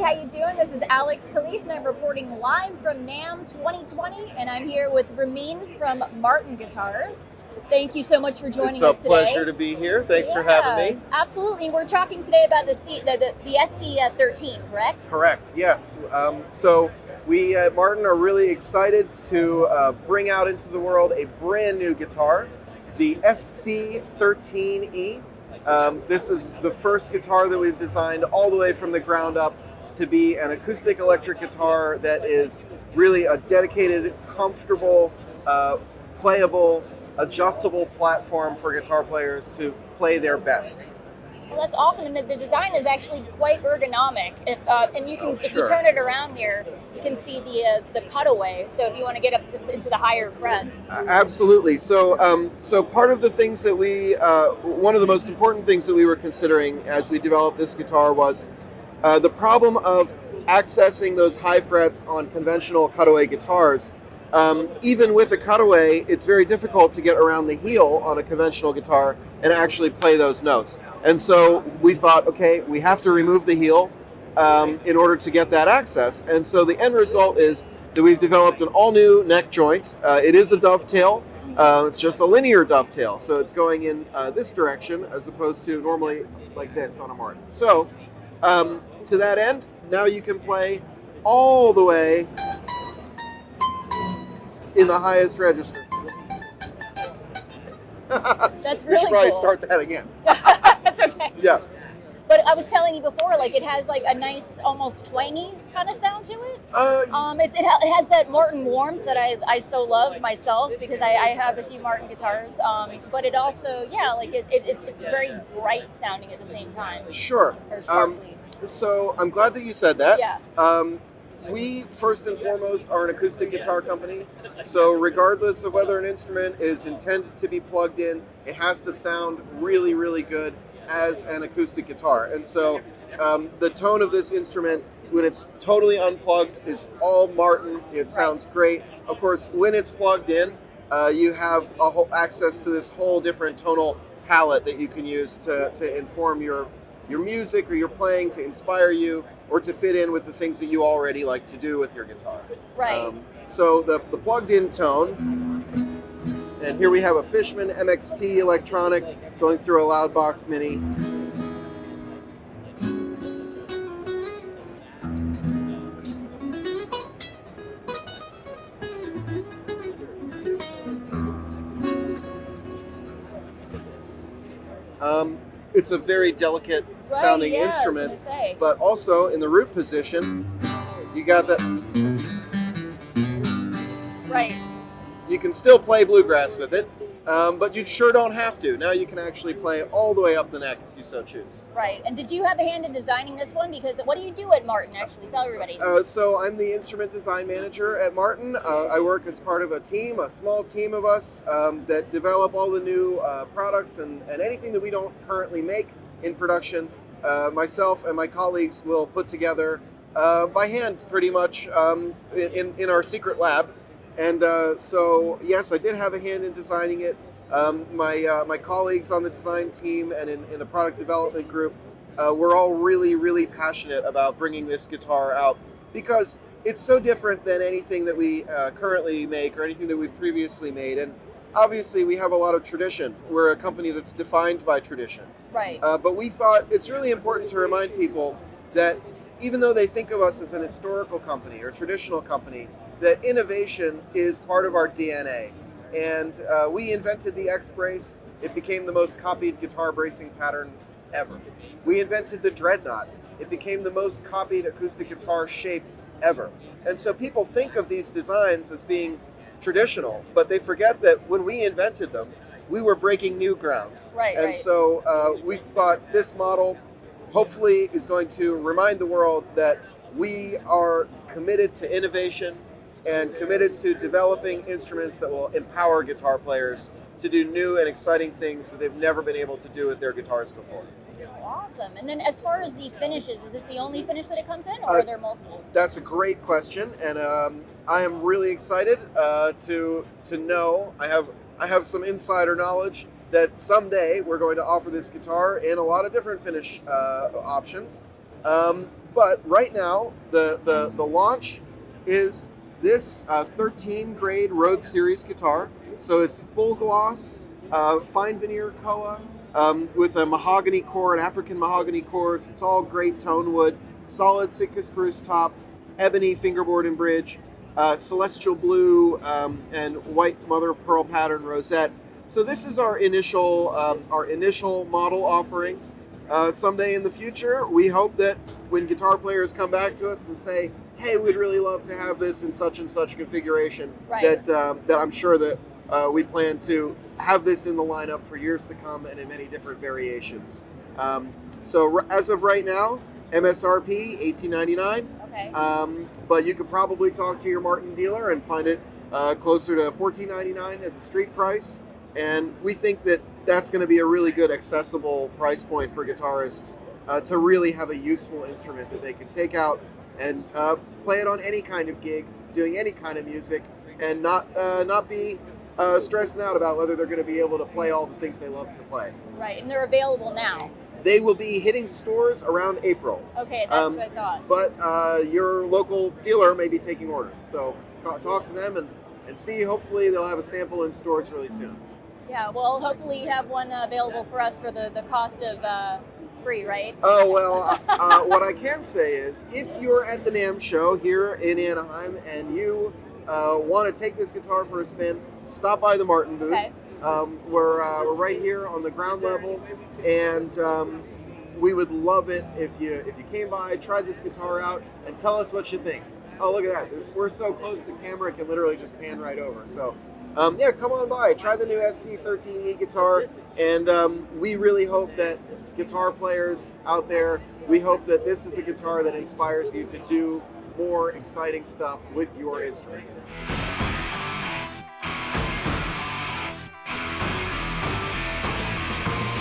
how you doing? This is Alex Calise, and I'm reporting live from NAMM 2020, and I'm here with Ramin from Martin Guitars. Thank you so much for joining us today. It's a pleasure to be here. Thanks for having me. Absolutely. We're talking today about the SC13, correct? Correct, yes. So we at Martin are really excited to bring out into the world a brand new guitar, the SC13E. This is the first guitar that we've designed all the way from the ground up to be an acoustic electric guitar that is really a dedicated, comfortable, playable, adjustable platform for guitar players to play their best. Well, that's awesome, and the design is actually quite ergonomic. If you turn it around here, you can see the cutaway. So if you want to get up into the higher frets, absolutely. So part of the things that one of the most important things that we were considering as we developed this guitar was the problem of accessing those high frets on conventional cutaway guitars. Even with a cutaway, it's very difficult to get around the heel on a conventional guitar and actually play those notes. And so we thought, okay, we have to remove the heel in order to get that access. And so the end result is that we've developed an all-new neck joint. It is a dovetail. It's just a linear dovetail. So it's going in this direction as opposed to normally like this on a Martin. So to that end, now you can play all the way in the highest register. That's really We should probably cool. start that again. That's okay. Yeah. But I was telling you before, like it has like a nice, almost twangy kind of sound to it. It has that Martin warmth that I so love myself because I have a few Martin guitars. But it also, it's very bright sounding at the same time. Sure. Or sparkly. So I'm glad that you said that. Yeah. We, first and foremost, are an acoustic guitar company, so regardless of whether an instrument is intended to be plugged in, it has to sound really, really good as an acoustic guitar. And so the tone of this instrument, when it's totally unplugged, is all Martin. It sounds great. Of course, when it's plugged in, you have access to this whole different tonal palette that you can use to inform your music or your playing, to inspire you or to fit in with the things that you already like to do with your guitar. Right. So the plugged-in tone, and here we have a Fishman MXT electronic going through a Loudbox Mini. It's a very delicate sounding instrument, but also in the root position, you got that. Right. You can still play bluegrass with it, but you sure don't have to. Now you can actually play all the way up the neck if you so choose. Right. And did you have a hand in designing this one? Because what do you do at Martin, actually? Tell everybody. So I'm the instrument design manager at Martin. I work as part of a team, a small team of us that develop all the new products and anything that we don't currently make in production. Myself and my colleagues will put together by hand pretty much in our secret lab. And so, yes, I did have a hand in designing it. My colleagues on the design team and in the product development group, we're all really, really passionate about bringing this guitar out because it's so different than anything that we currently make or anything that we've previously made. And obviously, we have a lot of tradition. We're a company that's defined by tradition. Right. But we thought it's really important to remind people that even though they think of us as an historical company or traditional company, that innovation is part of our DNA. And we invented the X-Brace. It became the most copied guitar bracing pattern ever. We invented the Dreadnought. It became the most copied acoustic guitar shape ever. And so people think of these designs as being traditional, but they forget that when we invented them, we were breaking new ground. Right, and so we thought this model hopefully is going to remind the world that we are committed to innovation and committed to developing instruments that will empower guitar players to do new and exciting things that they've never been able to do with their guitars before. Awesome. And then as far as the finishes, is this the only finish that it comes in, or are there multiple? That's a great question, and I am really excited to know. I have some insider knowledge that someday we're going to offer this guitar in a lot of different finish options. But right now, the launch is this 13 grade Rhodes Series guitar. So it's full gloss, fine veneer koa with a mahogany core, an African mahogany core. So it's all great tone wood, solid Sitka spruce top, ebony fingerboard and bridge, celestial blue and white mother of pearl pattern rosette. So this is our initial model offering. Someday in the future, we hope that when guitar players come back to us and say, "Hey, we'd really love to have this in such and such configuration," right. that I'm sure that we plan to have this in the lineup for years to come and in many different variations. So as of right now, MSRP $18.99. Okay. But you could probably talk to your Martin dealer and find it closer to $14.99 as a street price. And we think that that's going to be a really good accessible price point for guitarists to really have a useful instrument that they can take out and play it on any kind of gig, doing any kind of music, and not be stressing out about whether they're going to be able to play all the things they love to play. Right, and they're available now. They will be hitting stores around April. Okay, that's what I thought. But your local dealer may be taking orders, so talk to them and see. Hopefully they'll have a sample in stores really soon. Yeah, well, hopefully you have one available for us for the cost of free, right? Oh, well, what I can say is if you're at the NAMM show here in Anaheim and you want to take this guitar for a spin, stop by the Martin booth. Okay. We're right here on the ground level, and we would love it if you came by, tried this guitar out, and tell us what you think. Oh, look at that. We're so close to the camera, it can literally just pan right over. So, yeah, come on by. Try the new SC13E guitar, and we really hope that guitar players out there, we hope that this is a guitar that inspires you to do more exciting stuff with your instrument.